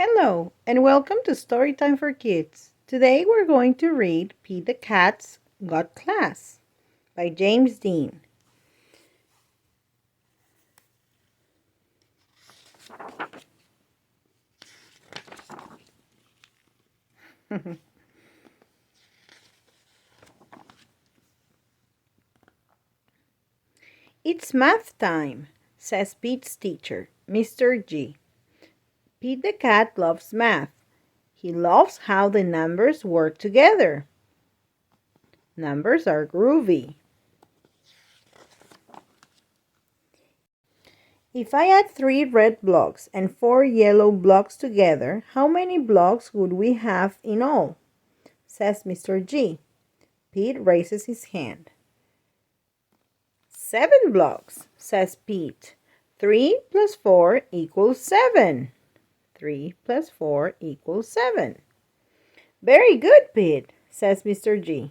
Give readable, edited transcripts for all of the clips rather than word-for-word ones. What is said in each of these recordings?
Hello, and welcome to Storytime for Kids. Today we're going to read Pete the Cat's Got Class by James Dean. It's math time, says Pete's teacher, Mr. G. Pete the cat loves math. He loves how the numbers work together. Numbers are groovy. If I add 3 red blocks and 4 yellow blocks together, how many blocks would we have in all? Says Mr. G. Pete raises his hand. 7 blocks, says Pete. 3 plus 4 equals 7. 3 plus 4 equals 7. Very good, Pete, says Mr. G.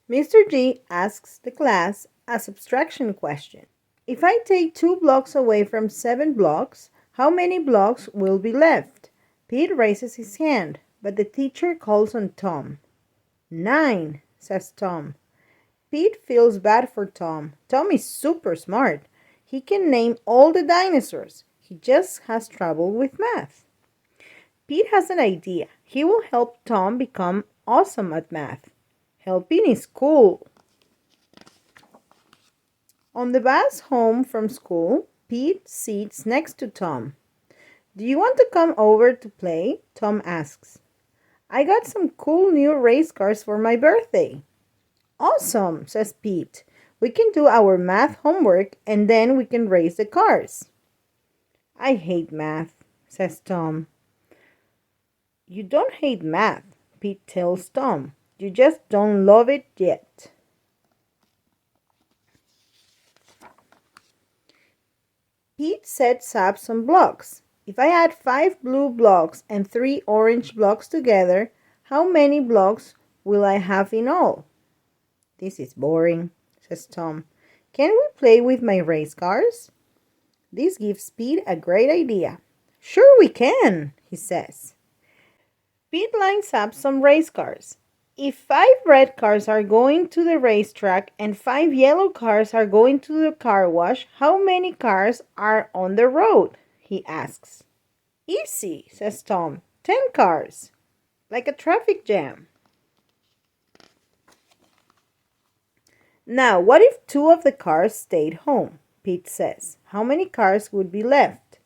Mr. G asks the class a subtraction question. If I take 2 blocks away from 7 blocks, how many blocks will be left? Pete raises his hand, but the teacher calls on Tom. 9, says Tom. Pete feels bad for Tom. Tom is super smart. He can name all the dinosaurs. He just has trouble with math. Pete has an idea. He will help Tom become awesome at math. Helping is cool. On the bus home from school, Pete sits next to Tom. Do you want to come over to play? Tom asks. I got some cool new race cars for my birthday. Awesome, says Pete. We can do our math homework and then we can race the cars. I hate math, says Tom. You don't hate math, Pete tells Tom. You just don't love it yet. Pete sets up some blocks. If I add 5 blue blocks and 3 orange blocks together, how many blocks will I have in all? This is boring, says Tom. Can we play with my race cars? This gives Pete a great idea. Sure we can, he says. Pete lines up some race cars. If 5 red cars are going to the racetrack and 5 yellow cars are going to the car wash, how many cars are on the road? He asks. Easy, says Tom. 10 cars. Like a traffic jam. Now, what if 2 of the cars stayed home? Pete says. How many cars would be left?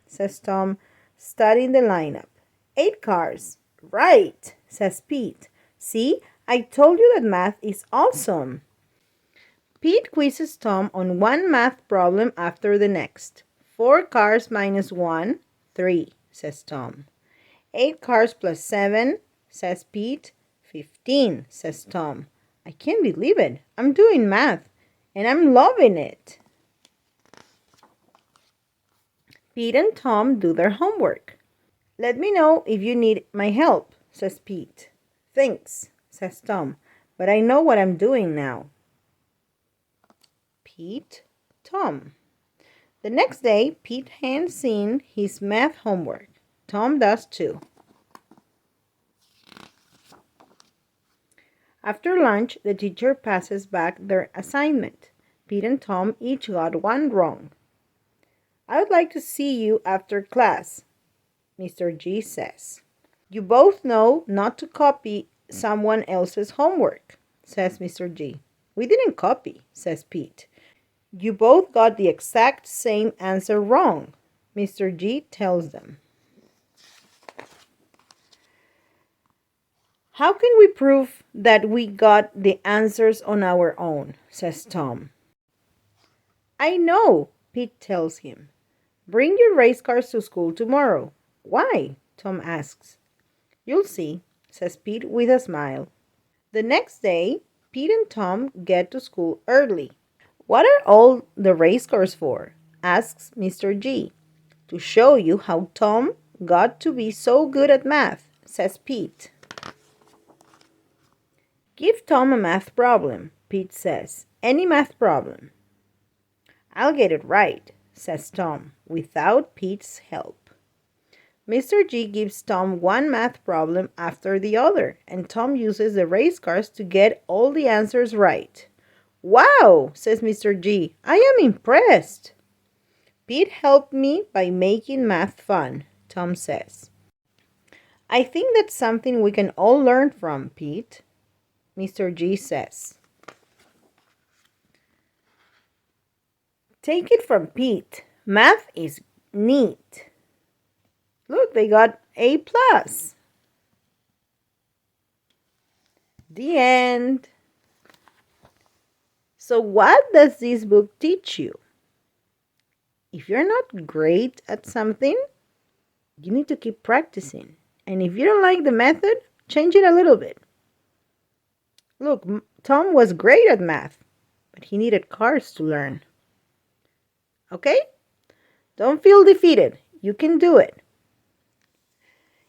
Says Tom, studying the lineup. 8 cars. Right, says Pete. See, I told you that math is awesome. Pete quizzes Tom on one math problem after the next. 4 cars minus 1, 3, says Tom. 8 cars plus 7, says Pete. 15, says Tom. I can't believe it. I'm doing math, and I'm loving it. Pete and Tom do their homework. Let me know if you need my help, says Pete. Thanks, says Tom, but I know what I'm doing now. Pete, Tom. The next day, Pete hands in his math homework. Tom does too. After lunch, the teacher passes back their assignment. Pete and Tom each got 1 wrong. I would like to see you after class, Mr. G says. You both know not to copy someone else's homework, says Mr. G. We didn't copy, says Pete. You both got the exact same answer wrong, Mr. G tells them. How can we prove that we got the answers on our own, says Tom. I know, Pete tells him. Bring your race cars to school tomorrow. Why? Tom asks. You'll see, says Pete with a smile. The next day, Pete and Tom get to school early. What are all the race cars for? Asks Mr. G. To show you how Tom got to be so good at math, says Pete. Give Tom a math problem, Pete says. Any math problem. I'll get it right, says Tom, without Pete's help. Mr. G gives Tom one math problem after the other, and Tom uses the race cars to get all the answers right. Wow, says Mr. G. I am impressed. Pete helped me by making math fun, Tom says. I think that's something we can all learn from, Pete, Mr. G says. Take it from Pete. Math is neat. Look, they got A+. The end. So what does this book teach you? If you're not great at something, you need to keep practicing. And if you don't like the method, change it a little bit. Look, Tom was great at math, but he needed cars to learn. Okay? Don't feel defeated. You can do it.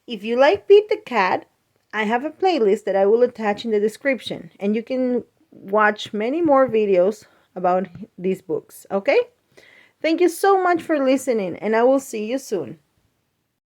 If you like Pete the Cat, I have a playlist that I will attach in the description, and you can watch many more videos about these books, okay? Thank you so much for listening, and I will see you soon.